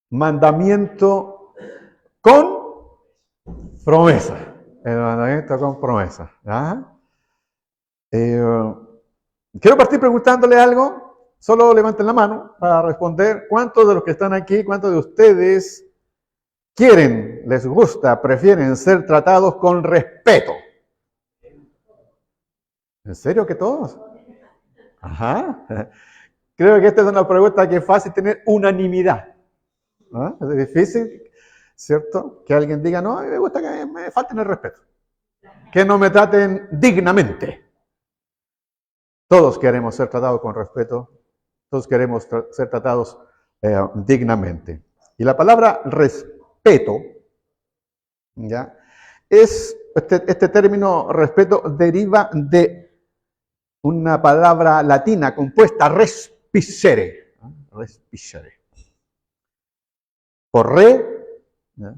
mandamiento con promesa. El mandamiento con promesa. ¿Ya? Quiero partir preguntándole algo. Solo levanten la mano para responder. ¿Cuántos de los que están aquí, cuántos de ustedes quieren, les gusta, prefieren ser tratados con respeto? ¿En serio que todos? Ajá. Creo que esta es una pregunta que es fácil tener unanimidad. ¿Ah? Es difícil, ¿cierto? Que alguien diga, no, a mí me gusta que me falten el respeto. Que no me traten dignamente. Todos queremos ser tratados con respeto. Todos queremos ser tratados dignamente. Y la palabra respeto, ¿ya? Este término respeto deriva de una palabra latina compuesta, respicere. Respicere. Por re, ¿ya?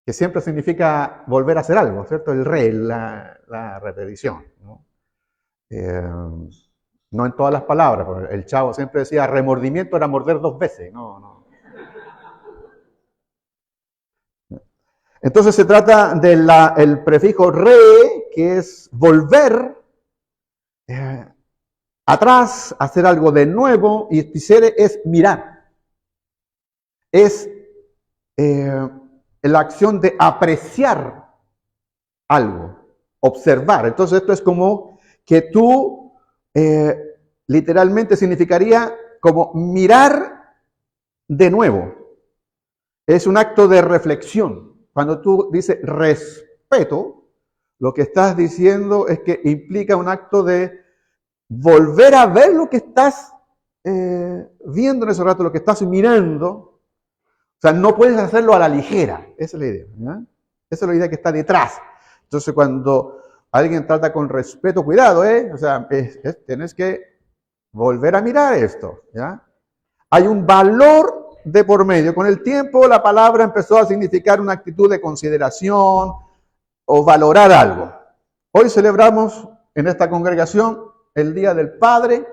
Que siempre significa volver a hacer algo, ¿cierto? El re, la repetición, ¿no? No en todas las palabras, porque el Chavo siempre decía remordimiento era morder 2 veces, no. Entonces se trata del prefijo re, que es volver atrás, hacer algo de nuevo, y pisere es mirar. Es la acción de apreciar algo, observar. Entonces esto es como que tú, literalmente significaría como mirar de nuevo. Es un acto de reflexión. Cuando tú dices respeto, lo que estás diciendo es que implica un acto de volver a ver lo que estás viendo en ese rato, lo que estás mirando. O sea, no puedes hacerlo a la ligera. Esa es la idea, ¿ya? Esa es la idea que está detrás. Entonces, cuando alguien trata con respeto, cuidado, o sea, tienes que volver a mirar esto, ¿ya? Hay un valor de por medio. Con el tiempo, la palabra empezó a significar una actitud de consideración o valorar algo. Hoy celebramos en esta congregación el Día del Padre.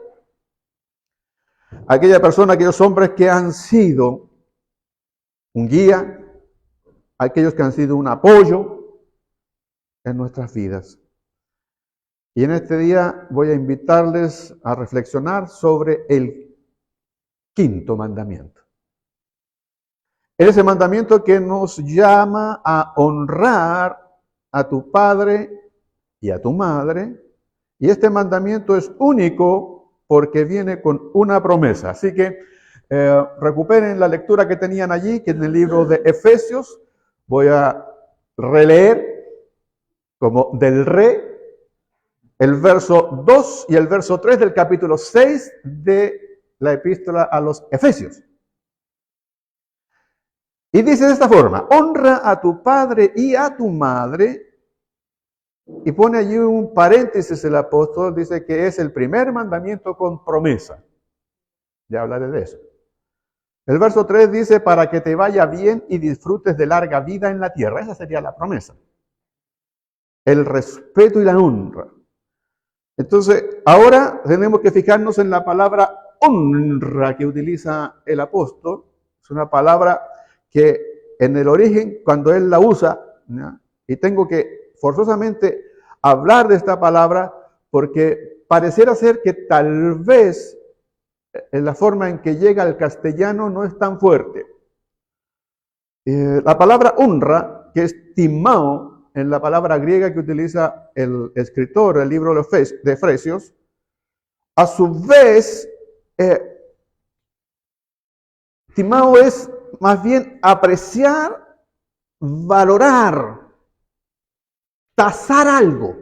Aquella persona, aquellos hombres que han sido un guía, aquellos que han sido un apoyo en nuestras vidas. Y en este día voy a invitarles a reflexionar sobre el 5º mandamiento. Ese mandamiento que nos llama a honrar a tu padre y a tu madre. Y este mandamiento es único porque viene con una promesa. Así que recuperen la lectura que tenían allí, que en el libro de Efesios. Voy a releer como del re el verso 2 y el verso 3 del capítulo 6 de la epístola a los Efesios. Y dice de esta forma: honra a tu padre y a tu madre. Y pone allí un paréntesis el apóstol, dice que es el primer mandamiento con promesa. Ya hablaré de eso. El verso 3 dice, para que te vaya bien y disfrutes de larga vida en la tierra. Esa sería la promesa. El respeto y la honra. Entonces, ahora tenemos que fijarnos en la palabra honra que utiliza el apóstol. Es una palabra que en el origen, cuando él la usa, ¿ya? Y tengo que forzosamente hablar de esta palabra porque pareciera ser que tal vez en la forma en que llega al castellano no es tan fuerte. La palabra honra, que es timao, en la palabra griega que utiliza el escritor del libro de Efesios, a su vez, timao es más bien apreciar, valorar, tasar algo.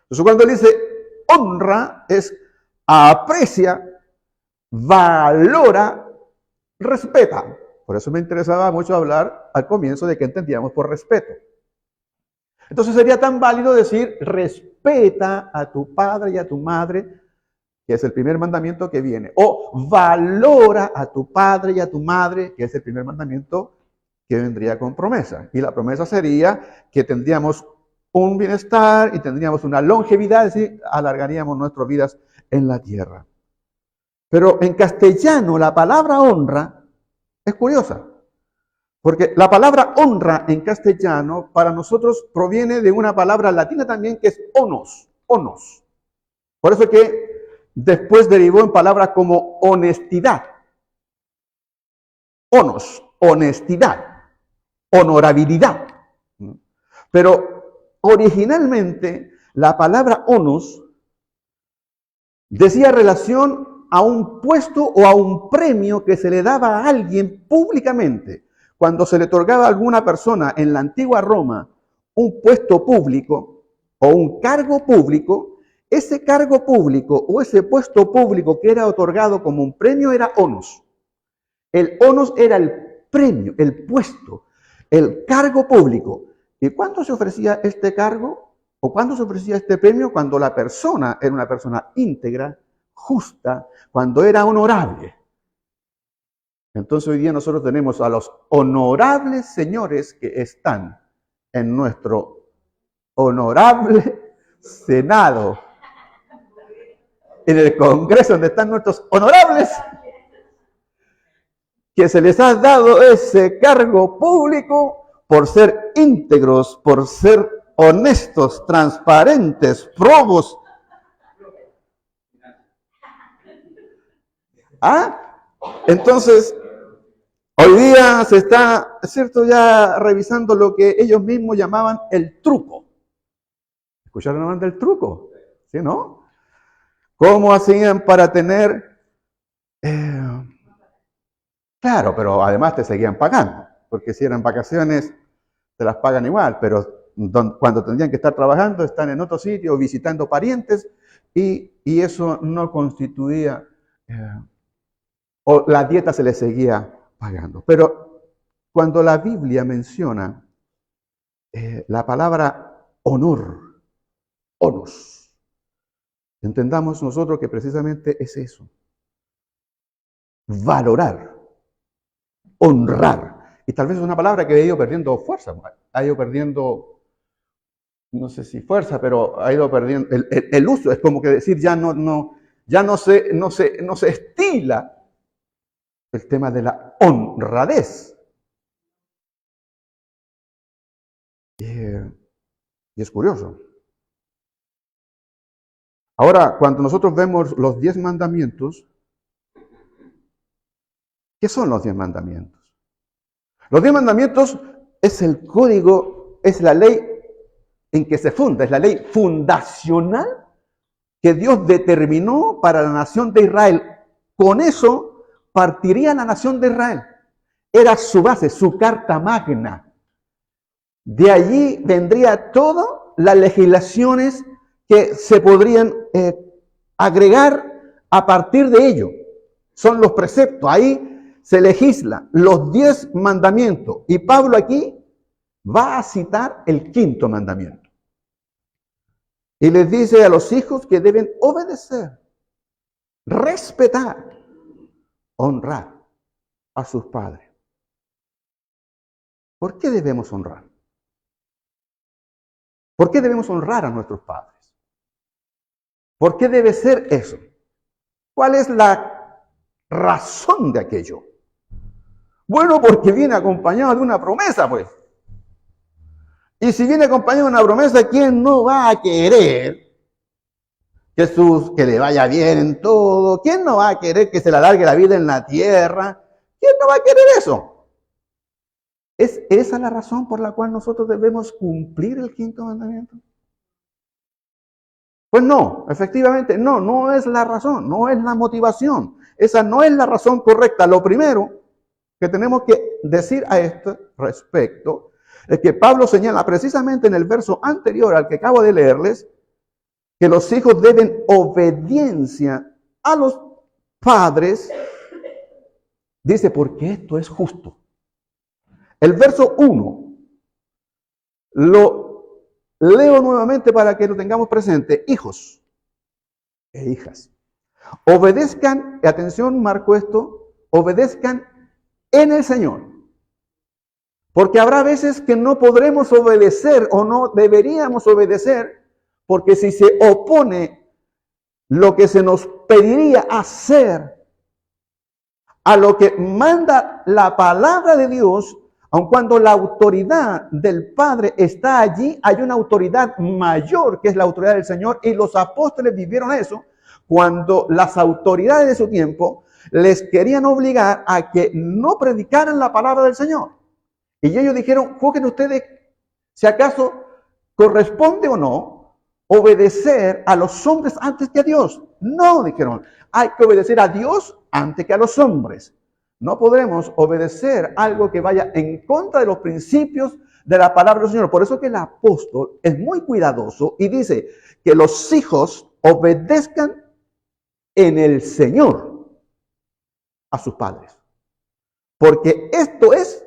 Entonces cuando él dice honra, es aprecia, valora, respeta. Por eso me interesaba mucho hablar al comienzo de qué entendíamos por respeto. Entonces sería tan válido decir respeta a tu padre y a tu madre, que es el primer mandamiento que viene. O valora a tu padre y a tu madre, que es el primer mandamiento que vendría con promesa. Y la promesa sería que tendríamos un bienestar y tendríamos una longevidad, es decir, alargaríamos nuestras vidas en la tierra. Pero en castellano la palabra honra es curiosa, porque la palabra honra en castellano para nosotros proviene de una palabra latina también que es onos, onos. Por eso que después derivó en palabras como honestidad, onos, honestidad, honorabilidad. Pero originalmente la palabra onos decía relación a un puesto o a un premio que se le daba a alguien públicamente. Cuando se le otorgaba a alguna persona en la antigua Roma un puesto público o un cargo público, ese cargo público o ese puesto público que era otorgado como un premio era onos. El onos era el premio, el puesto, el cargo público. ¿Y cuándo se ofrecía este cargo o cuándo se ofrecía este premio? Cuando la persona era una persona íntegra, justa, cuando era honorable. Entonces hoy día nosotros tenemos a los honorables señores que están en nuestro honorable Senado, en el Congreso donde están nuestros honorables, que se les ha dado ese cargo público por ser íntegros, por ser honestos, transparentes, probos. Entonces, hoy día se está, ¿cierto?, ya revisando lo que ellos mismos llamaban el truco. ¿Escucharon hablar del truco? ¿Sí, no? ¿Cómo hacían para tener? Claro, pero además te seguían pagando, porque si eran vacaciones, te las pagan igual, pero cuando tendrían que estar trabajando, están en otro sitio, visitando parientes, y eso no constituía, o la dieta se les seguía pagando. Pero cuando la Biblia menciona la palabra honor, onos, entendamos nosotros que precisamente es eso. Valorar, honrar. Y tal vez es una palabra que ha ido perdiendo fuerza, ha ido perdiendo, no sé si fuerza, pero ha ido perdiendo el uso. Es como que decir ya no se estila el tema de la honradez. Y es curioso. Ahora, cuando nosotros vemos los 10 mandamientos, ¿qué son los 10 mandamientos? Los 10 mandamientos es el código, es la ley en que se funda, es la ley fundacional que Dios determinó para la nación de Israel. Con eso partiría la nación de Israel. Era su base, su carta magna. De allí vendría todas las legislaciones que se podrían agregar a partir de ello. Son los preceptos. Ahí se legisla los 10 mandamientos. Y Pablo aquí va a citar el 5º mandamiento. Y les dice a los hijos que deben obedecer, respetar, honrar a sus padres. ¿Por qué debemos honrar? ¿Por qué debemos honrar a nuestros padres? ¿Por qué debe ser eso? ¿Cuál es la razón de aquello? Bueno, porque viene acompañado de una promesa, pues. Y si viene acompañado de una promesa, ¿quién no va a querer que le vaya bien en todo? ¿Quién no va a querer que se le alargue la vida en la tierra? ¿Quién no va a querer eso? ¿Es esa la razón por la cual nosotros debemos cumplir el 5º mandamiento? Pues no, efectivamente, no es la razón, no es la motivación. Esa no es la razón correcta. Lo primero que tenemos que decir a este respecto es que Pablo señala precisamente en el verso anterior al que acabo de leerles, que los hijos deben obediencia a los padres, dice, porque esto es justo. El verso 1 lo leo nuevamente para que lo tengamos presente. Hijos e hijas, obedezcan, atención, marco esto, obedezcan en el Señor. Porque habrá veces que no podremos obedecer o no deberíamos obedecer, porque si se opone lo que se nos pediría hacer a lo que manda la palabra de Dios, aun cuando la autoridad del Padre está allí, hay una autoridad mayor que es la autoridad del Señor, y los apóstoles vivieron eso cuando las autoridades de su tiempo les querían obligar a que no predicaran la palabra del Señor. Y ellos dijeron, juzguen ustedes si acaso corresponde o no obedecer a los hombres antes que a Dios. No, dijeron, hay que obedecer a Dios antes que a los hombres. No podremos obedecer algo que vaya en contra de los principios de la palabra del Señor. Por eso que el apóstol es muy cuidadoso y dice que los hijos obedezcan en el Señor a sus padres. Porque esto es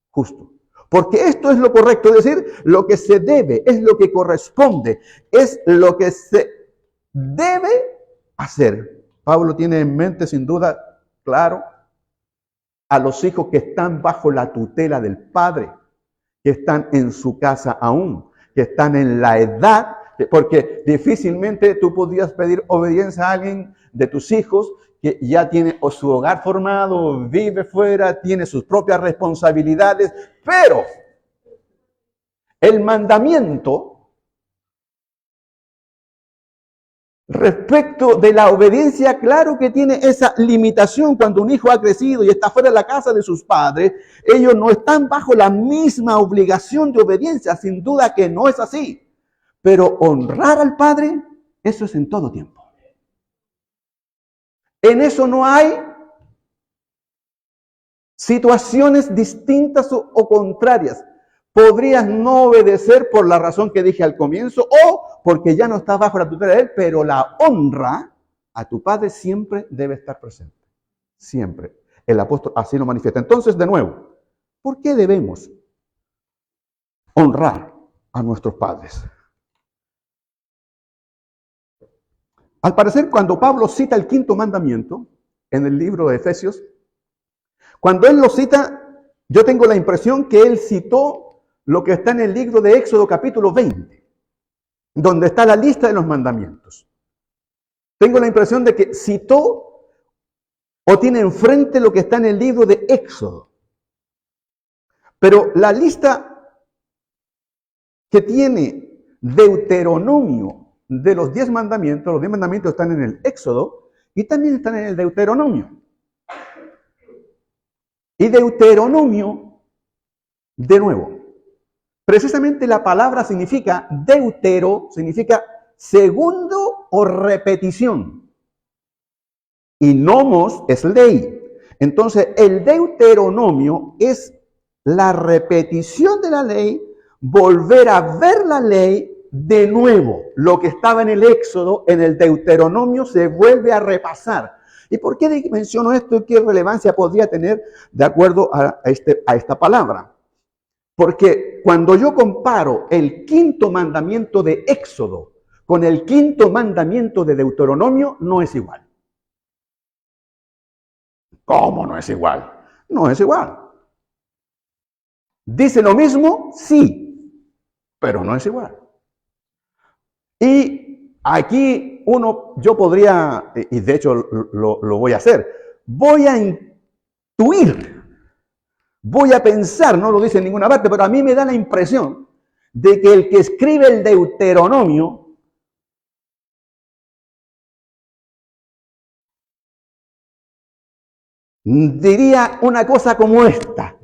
justo. Porque esto es lo correcto, es decir, lo que se debe, es lo que corresponde, es lo que se debe hacer. Pablo tiene en mente, sin duda, claro, a los hijos que están bajo la tutela del Padre, que están en su casa aún, que están en la edad, porque difícilmente tú podías pedir obediencia a alguien de tus hijos que ya tiene su hogar formado, vive fuera, tiene sus propias responsabilidades, pero el mandamiento respecto de la obediencia, claro que tiene esa limitación. Cuando un hijo ha crecido y está fuera de la casa de sus padres, ellos no están bajo la misma obligación de obediencia, sin duda que no es así. Pero honrar al Padre, eso es en todo tiempo. En eso no hay situaciones distintas o contrarias. Podrías no obedecer por la razón que dije al comienzo o porque ya no estás bajo la tutela de él, pero la honra a tu Padre siempre debe estar presente. Siempre. El apóstol así lo manifiesta. Entonces, de nuevo, ¿por qué debemos honrar a nuestros padres? Al parecer, cuando Pablo cita el quinto mandamiento en el libro de Efesios, cuando él lo cita, yo tengo la impresión que él citó lo que está en el libro de Éxodo capítulo 20, donde está la lista de los mandamientos. Tengo la impresión de que citó o tiene enfrente lo que está en el libro de Éxodo. Pero la lista que tiene Deuteronomio de los 10 mandamientos, los 10 mandamientos están en el Éxodo y también están en el Deuteronomio. Y Deuteronomio, de nuevo, precisamente la palabra significa deutero, significa segundo o repetición. Y nomos es ley. Entonces, el Deuteronomio es la repetición de la ley, volver a ver la ley de nuevo. Lo que estaba en el Éxodo, en el Deuteronomio, se vuelve a repasar. ¿Y por qué menciono esto y qué relevancia podría tener de acuerdo a esta palabra? Porque cuando yo comparo el quinto mandamiento de Éxodo con el quinto mandamiento de Deuteronomio, no es igual. ¿Cómo no es igual? No es igual. ¿Dice lo mismo? Sí, pero no es igual. Y aquí yo podría, y de hecho lo voy a hacer, voy a intuir, voy a pensar, no lo dice en ninguna parte, pero a mí me da la impresión de que el que escribe el Deuteronomio diría una cosa como esta.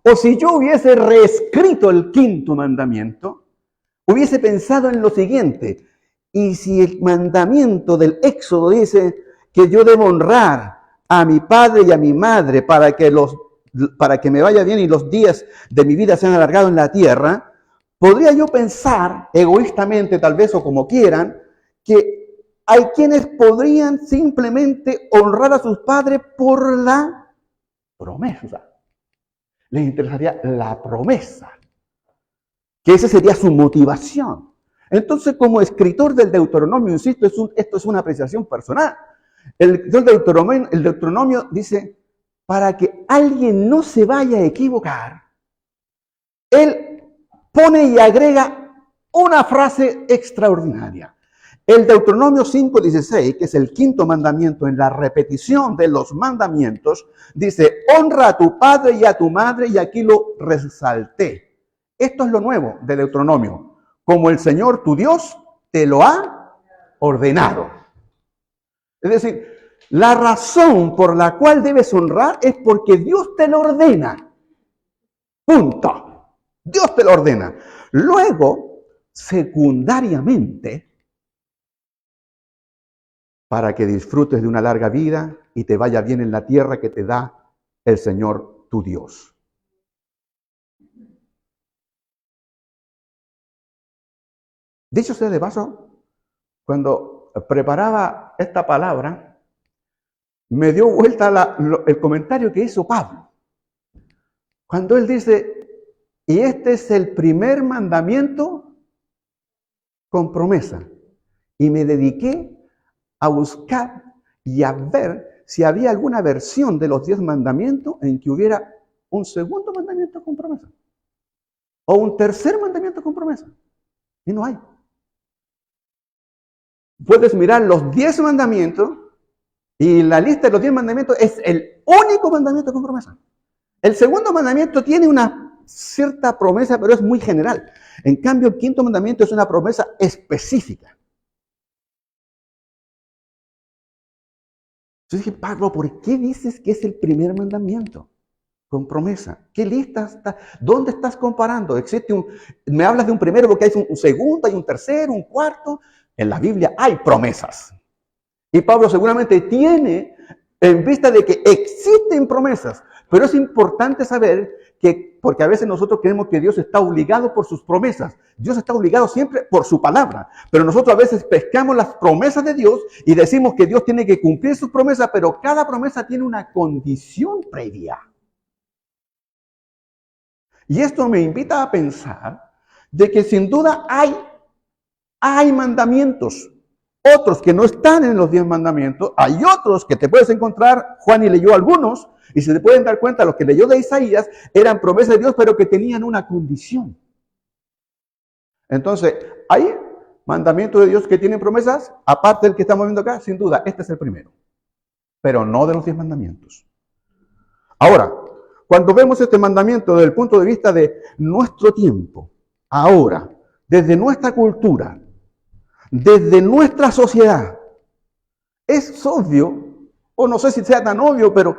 O si yo hubiese reescrito el quinto mandamiento, hubiese pensado en lo siguiente: y si el mandamiento del Éxodo dice que yo debo honrar a mi padre y a mi madre para que me vaya bien y los días de mi vida sean alargados en la tierra, podría yo pensar egoístamente, tal vez, o como quieran, que hay quienes podrían simplemente honrar a sus padres por la promesa. Les interesaría la promesa, que esa sería su motivación. Entonces, como escritor del Deuteronomio, insisto, esto es una apreciación personal. El Deuteronomio dice, para que alguien no se vaya a equivocar, él pone y agrega una frase extraordinaria. El Deuteronomio 5:16, que es el quinto mandamiento en la repetición de los mandamientos, dice, honra a tu padre y a tu madre, y aquí lo resalté. Esto es lo nuevo del Deuteronomio, como el Señor tu Dios te lo ha ordenado. Es decir, la razón por la cual debes honrar es porque Dios te lo ordena. Punto. Dios te lo ordena. Luego, secundariamente, para que disfrutes de una larga vida y te vaya bien en la tierra que te da el Señor tu Dios. Dicho sea de paso, cuando preparaba esta palabra, me dio vuelta el comentario que hizo Pablo. Cuando él dice, y este es el primer mandamiento con promesa. Y me dediqué a buscar y a ver si había alguna versión de los 10 mandamientos en que hubiera un segundo mandamiento con promesa. O un tercer mandamiento con promesa. Y no hay. Puedes mirar los 10 mandamientos y la lista de los 10 mandamientos es el único mandamiento con promesa. El segundo mandamiento tiene una cierta promesa, pero es muy general. En cambio, el quinto mandamiento es una promesa específica. Entonces dije, Pablo, ¿por qué dices que es el primer mandamiento? Con promesa. ¿Qué lista está? ¿Dónde estás comparando? Me hablas de un primero porque hay un segundo, hay un tercero, un cuarto. En la Biblia hay promesas. Y Pablo seguramente tiene en vista de que existen promesas. Pero es importante saber que, porque a veces nosotros creemos que Dios está obligado por sus promesas. Dios está obligado siempre por su palabra. Pero nosotros a veces pescamos las promesas de Dios y decimos que Dios tiene que cumplir sus promesas, pero cada promesa tiene una condición previa. Y esto me invita a pensar de que sin duda hay mandamientos. Otros que no están en los 10 mandamientos, hay otros que te puedes encontrar, Juan y leyó algunos, y se te pueden dar cuenta, los que leyó de Isaías eran promesas de Dios, pero que tenían una condición. Entonces, hay mandamientos de Dios que tienen promesas, aparte del que estamos viendo acá, sin duda, este es el primero, pero no de los 10 mandamientos. Ahora, cuando vemos este mandamiento desde el punto de vista de nuestro tiempo, ahora, desde nuestra cultura, desde nuestra sociedad, es obvio, o no sé si sea tan obvio, pero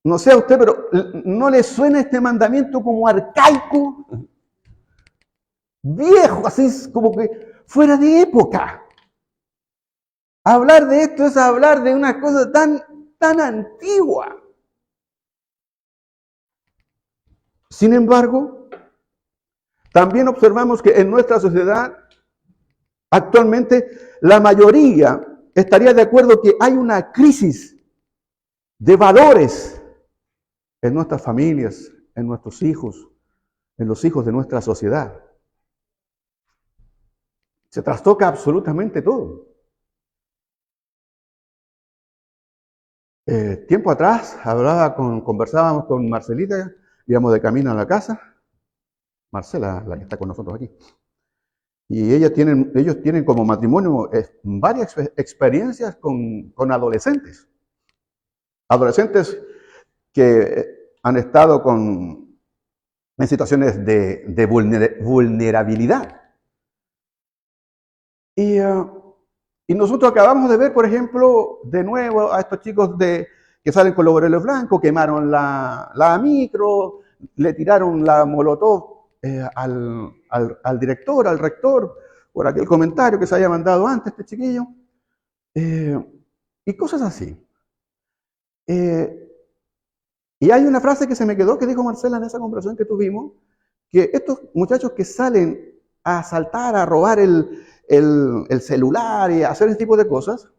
no sé a usted, pero ¿no le suena este mandamiento como arcaico? Viejo, así como que fuera de época. Hablar de esto es hablar de una cosa tan antigua. Sin embargo, también observamos que en nuestra sociedad actualmente la mayoría estaría de acuerdo que hay una crisis de valores en nuestras familias, en nuestros hijos, en los hijos de nuestra sociedad. Se trastoca absolutamente todo. Tiempo atrás conversábamos con Marcelita, íbamos de camino a la casa. Marcela, la que está con nosotros aquí. Y ellos tienen como matrimonio varias experiencias con adolescentes. Adolescentes que han estado en situaciones de vulnerabilidad. Y nosotros acabamos de ver, por ejemplo, de nuevo a estos chicos que salen con los boreles blancos, quemaron la micro, le tiraron la molotov al director, al rector, por aquel comentario que se había mandado antes este chiquillo, y cosas así. Y hay una frase que se me quedó que dijo Marcela en esa conversación que tuvimos, que estos muchachos que salen a asaltar, a robar el celular y a hacer ese tipo de cosas,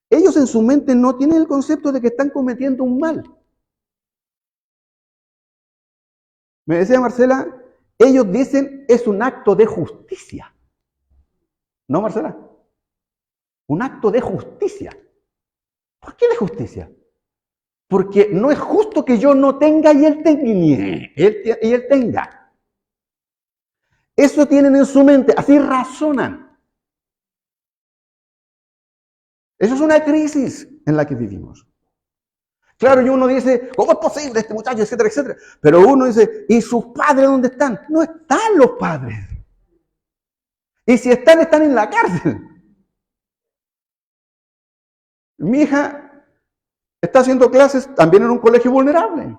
ellos en su mente no tienen el concepto de que están cometiendo un mal. Me decía Marcela, ellos dicen es un acto de justicia. ¿No, Marcela? Un acto de justicia. ¿Por qué de justicia? Porque no es justo que yo no tenga y él tenga. Eso tienen en su mente, así razonan. Eso es una crisis en la que vivimos. Claro, y uno dice, ¿cómo es posible este muchacho, etcétera, etcétera? Pero uno dice, ¿y sus padres dónde están? No están los padres. Y si están, están en la cárcel. Mi hija está haciendo clases también en un colegio vulnerable,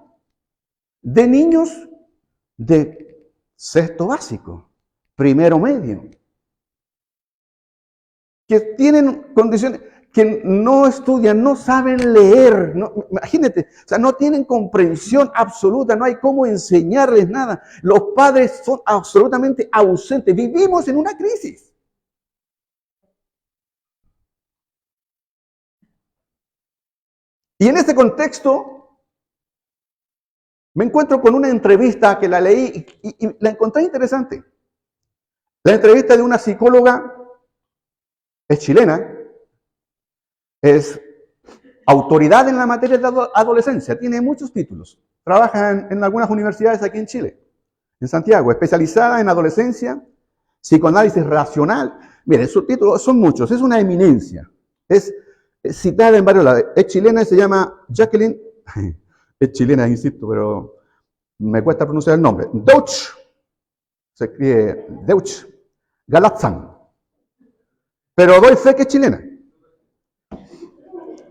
de niños de sexto básico, primero medio, que tienen condiciones, que no estudian, no saben leer, no, imagínate, o sea, no tienen comprensión absoluta, no hay cómo enseñarles nada. Los padres son absolutamente ausentes, vivimos en una crisis. Y en este contexto me encuentro con una entrevista que la leí y la encontré interesante. La entrevista de una psicóloga, es chilena, es autoridad en la materia de adolescencia, tiene muchos títulos. Trabaja en algunas universidades aquí en Chile, en Santiago, especializada en adolescencia, psicoanálisis racional. Miren, sus títulos son muchos, es una eminencia. Es citada en varios lados. Es chilena y se llama Jacqueline, es chilena, insisto, pero me cuesta pronunciar el nombre. Deutsch, se escribe Deutsch, Galatzan. Pero doy fe que es chilena.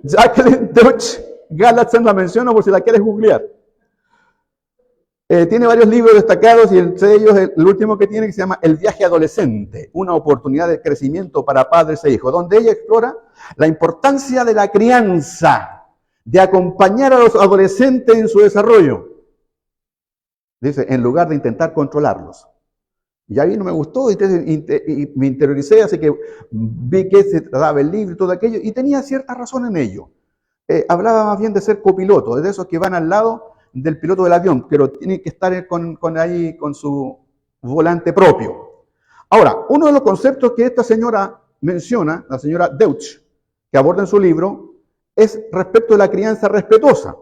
Jacqueline Deutsch Galatzan la menciono por si la quieres googlear. Tiene varios libros destacados y entre ellos el último que tiene que se llama El viaje adolescente, una oportunidad de crecimiento para padres e hijos, donde ella explora la importancia de la crianza, de acompañar a los adolescentes en su desarrollo. Dice, en lugar de intentar controlarlos. Y a mí no me gustó y me interioricé, así que vi que se trataba el libro y todo aquello, y tenía cierta razón en ello. Hablaba más bien de ser copiloto, de esos que van al lado del piloto del avión, pero tiene que estar con su volante propio. Ahora, uno de los conceptos que esta señora menciona, la señora Deutsch, que aborda en su libro, es respecto de la crianza respetuosa.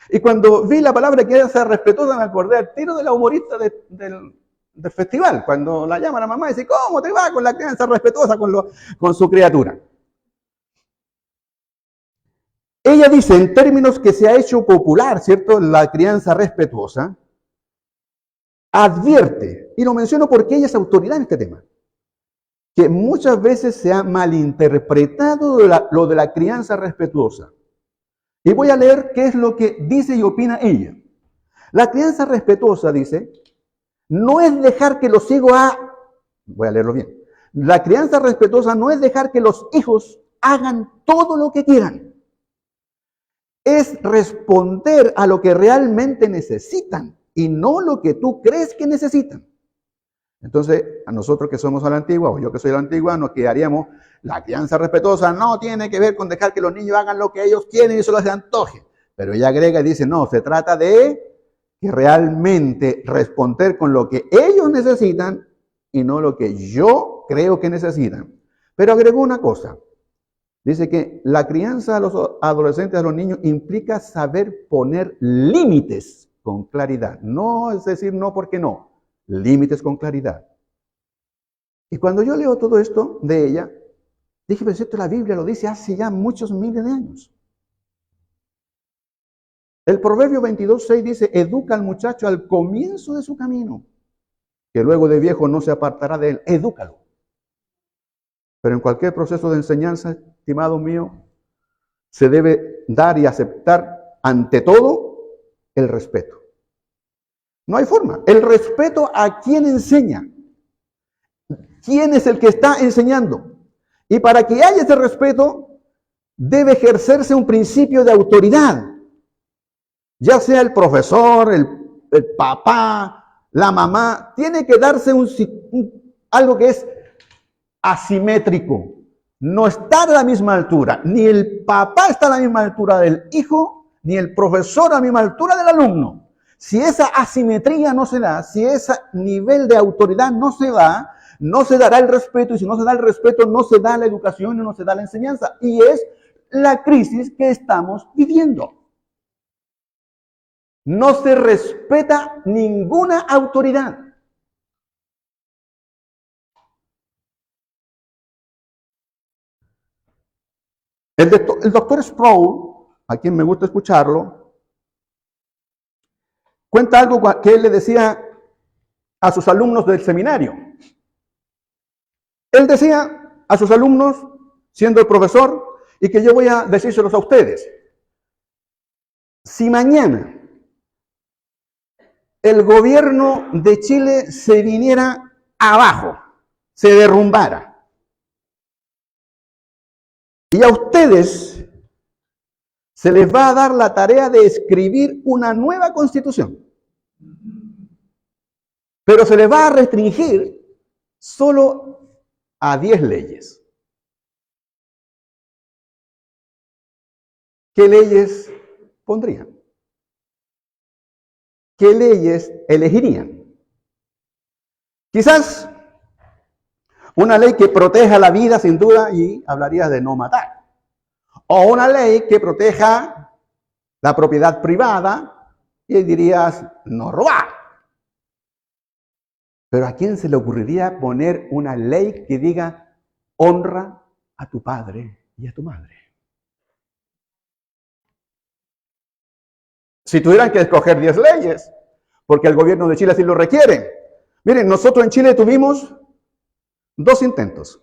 Y cuando vi la palabra crianza respetuosa me acordé al tiro de la humorista del festival, cuando la llama la mamá y dice, ¿cómo te va con la crianza respetuosa con su criatura? Ella dice, en términos que se ha hecho popular, ¿cierto? La crianza respetuosa, advierte, y lo menciono porque ella es autoridad en este tema, que muchas veces se ha malinterpretado lo de la crianza respetuosa. Y voy a leer qué es lo que dice y opina ella. La crianza respetuosa, dice, no es dejar que los hijos voy a leerlo bien. La crianza respetuosa no es dejar que los hijos hagan todo lo que quieran. Es responder a lo que realmente necesitan y no lo que tú crees que necesitan. Entonces, a nosotros que somos a la antigua, o yo que soy a la antigua, nos quedaríamos, la crianza respetuosa no tiene que ver con dejar que los niños hagan lo que ellos quieren y se les antoje. Pero ella agrega y dice, no, se trata de que realmente responder con lo que ellos necesitan y no lo que yo creo que necesitan. Pero agregó una cosa. Dice que la crianza a los adolescentes, a los niños, implica saber poner límites con claridad. No es decir no porque no, límites con claridad. Y cuando yo leo todo esto de ella, dije, pero esto la Biblia lo dice hace ya muchos miles de años. El Proverbio 22:6 dice, educa al muchacho al comienzo de su camino, que luego de viejo no se apartará de él. Edúcalo. Pero en cualquier proceso de enseñanza, estimado mío, se debe dar y aceptar ante todo el respeto. No hay forma. El respeto a quien enseña. ¿Quién es el que está enseñando? Y para que haya ese respeto, debe ejercerse un principio de autoridad. Ya sea el profesor, el papá, la mamá, tiene que darse algo que es asimétrico. No está a la misma altura. Ni el papá está a la misma altura del hijo, ni el profesor a la misma altura del alumno. Si esa asimetría no se da, si ese nivel de autoridad no se da, no se dará el respeto, y si no se da el respeto, no se da la educación y no se da la enseñanza. Y es la crisis que estamos viviendo. No se respeta ninguna autoridad. El doctor Sproul, a quien me gusta escucharlo, cuenta algo que él le decía a sus alumnos del seminario. Él decía a sus alumnos, siendo el profesor, y que yo voy a decírselos a ustedes. Si mañana el gobierno de Chile se viniera abajo, se derrumbara, y a ustedes se les va a dar la tarea de escribir una nueva constitución, pero se les va a restringir solo a 10 leyes. ¿Qué leyes pondrían? ¿Qué leyes elegirían? Quizás una ley que proteja la vida, sin duda, y hablarías de no matar. O una ley que proteja la propiedad privada, y dirías no robar. Pero ¿a quién se le ocurriría poner una ley que diga honra a tu padre y a tu madre? Si tuvieran que escoger 10 leyes, porque el gobierno de Chile así lo requiere. Miren, nosotros en Chile tuvimos 2 intentos.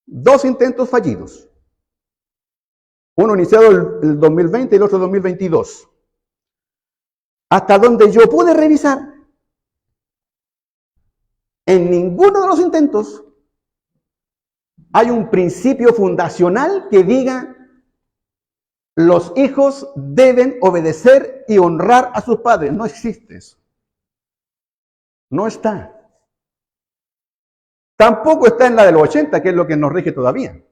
2 intentos fallidos. Uno iniciado el 2020 y el otro 2022. Hasta donde yo pude revisar, en ninguno de los intentos hay un principio fundacional que diga los hijos deben obedecer y honrar a sus padres. No existe eso. No está. Tampoco está en la de los 80, que es lo que nos rige todavía.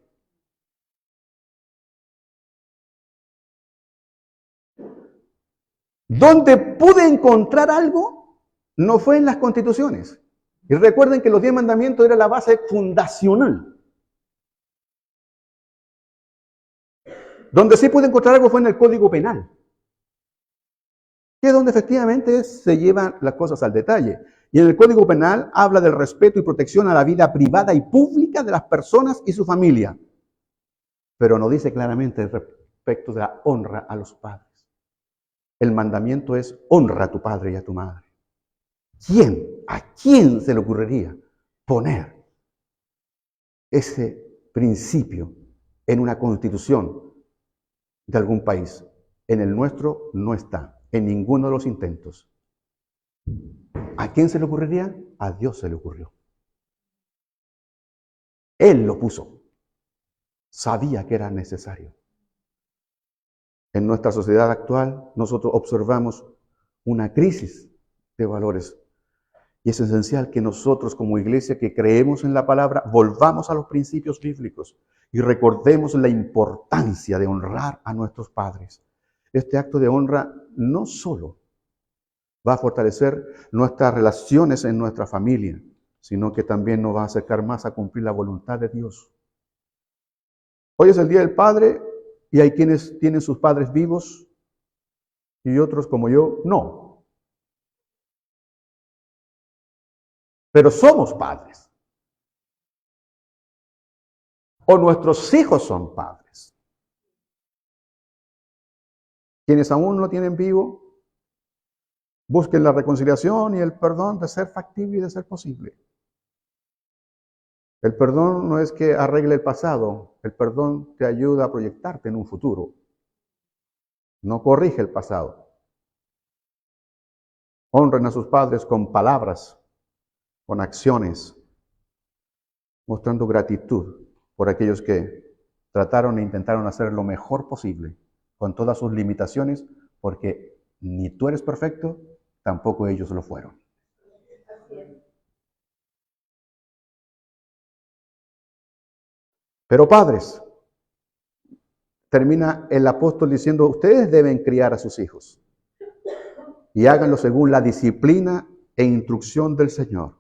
Donde pude encontrar algo, no fue en las constituciones. Y recuerden que los 10 mandamientos era la base fundacional. Donde sí pude encontrar algo fue en el Código Penal, que es donde efectivamente se llevan las cosas al detalle. Y en el Código Penal habla del respeto y protección a la vida privada y pública de las personas y su familia, pero no dice claramente respecto de la honra a los padres. El mandamiento es honra a tu padre y a tu madre. ¿A quién se le ocurriría poner ese principio en una constitución de algún país? En el nuestro no está, en ninguno de los intentos. ¿A quién se le ocurriría? A Dios se le ocurrió. Él lo puso. Sabía que era necesario. En nuestra sociedad actual, nosotros observamos una crisis de valores. Y es esencial que nosotros como iglesia que creemos en la palabra, volvamos a los principios bíblicos y recordemos la importancia de honrar a nuestros padres. Este acto de honra no solo va a fortalecer nuestras relaciones en nuestra familia, sino que también nos va a acercar más a cumplir la voluntad de Dios. Hoy es el Día del Padre y hay quienes tienen sus padres vivos y otros como yo, no. Pero somos padres. O nuestros hijos son padres. Quienes aún no tienen vivo, busquen la reconciliación y el perdón de ser factible y de ser posible. El perdón no es que arregle el pasado, el perdón te ayuda a proyectarte en un futuro. No corrige el pasado. Honren a sus padres con palabras, con acciones, mostrando gratitud por aquellos que trataron e intentaron hacer lo mejor posible, con todas sus limitaciones, porque ni tú eres perfecto, tampoco ellos lo fueron. Pero padres, termina el apóstol diciendo, ustedes deben criar a sus hijos y háganlo según la disciplina e instrucción del Señor.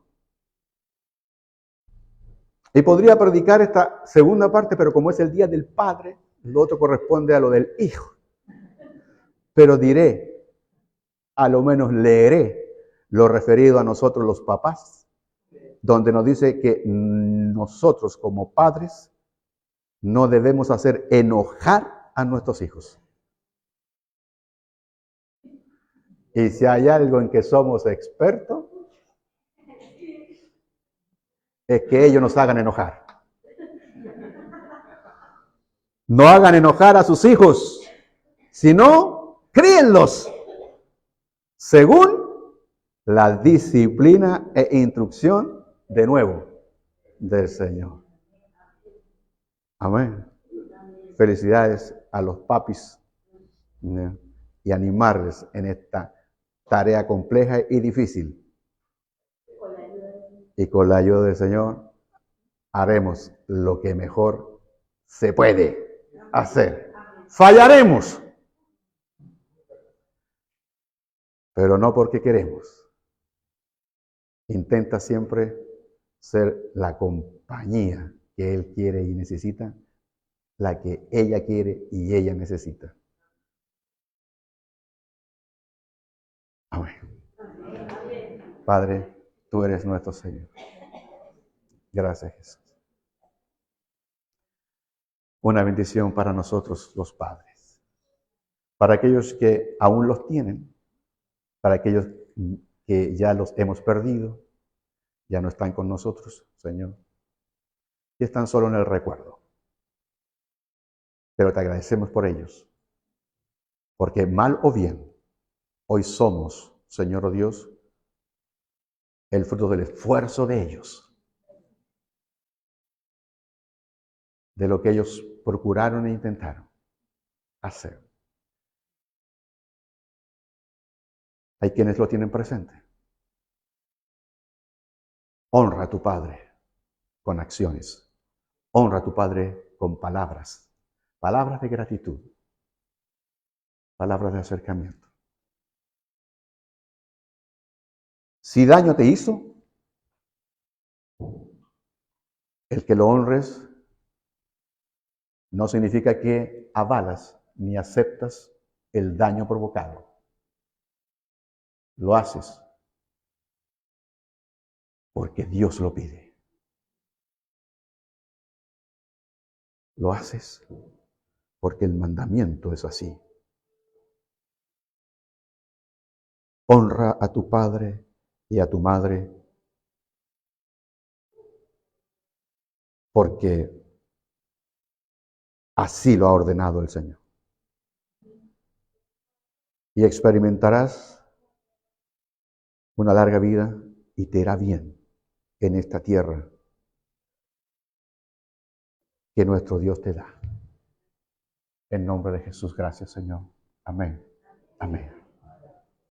Y podría predicar esta segunda parte, pero como es el Día del Padre, lo otro corresponde a lo del Hijo. Pero diré, a lo menos leeré lo referido a nosotros los papás, donde nos dice que nosotros como padres no debemos hacer enojar a nuestros hijos. Y si hay algo en que somos expertos, es que ellos nos hagan enojar. No hagan enojar a sus hijos, sino críenlos según la disciplina e instrucción, de nuevo, del Señor. Amén. Felicidades a los papis, ¿no? Y animarles en esta tarea compleja y difícil. Y con la ayuda del Señor haremos lo que mejor se puede hacer. Fallaremos, pero no porque queremos. Intenta siempre ser la compañía que Él quiere y necesita, la que ella quiere y ella necesita. Amén. Padre, tú eres nuestro Señor. Gracias, Jesús. Una bendición para nosotros los padres, para aquellos que aún los tienen, para aquellos que ya los hemos perdido, ya no están con nosotros, Señor, y están solo en el recuerdo. Pero te agradecemos por ellos, porque mal o bien, hoy somos, Señor o Dios, el fruto del esfuerzo de ellos, de lo que ellos procuraron e intentaron hacer. Hay quienes lo tienen presente. Honra a tu Padre con acciones. Honra a tu Padre con palabras. Palabras de gratitud. Palabras de acercamiento. Si daño te hizo, el que lo honres no significa que avalas ni aceptas el daño provocado. Lo haces porque Dios lo pide. Lo haces porque el mandamiento es así. Honra a tu padre y a tu madre, porque así lo ha ordenado el Señor. Y experimentarás una larga vida y te irá bien en esta tierra que nuestro Dios te da. En nombre de Jesús, gracias, Señor. Amén. Amén.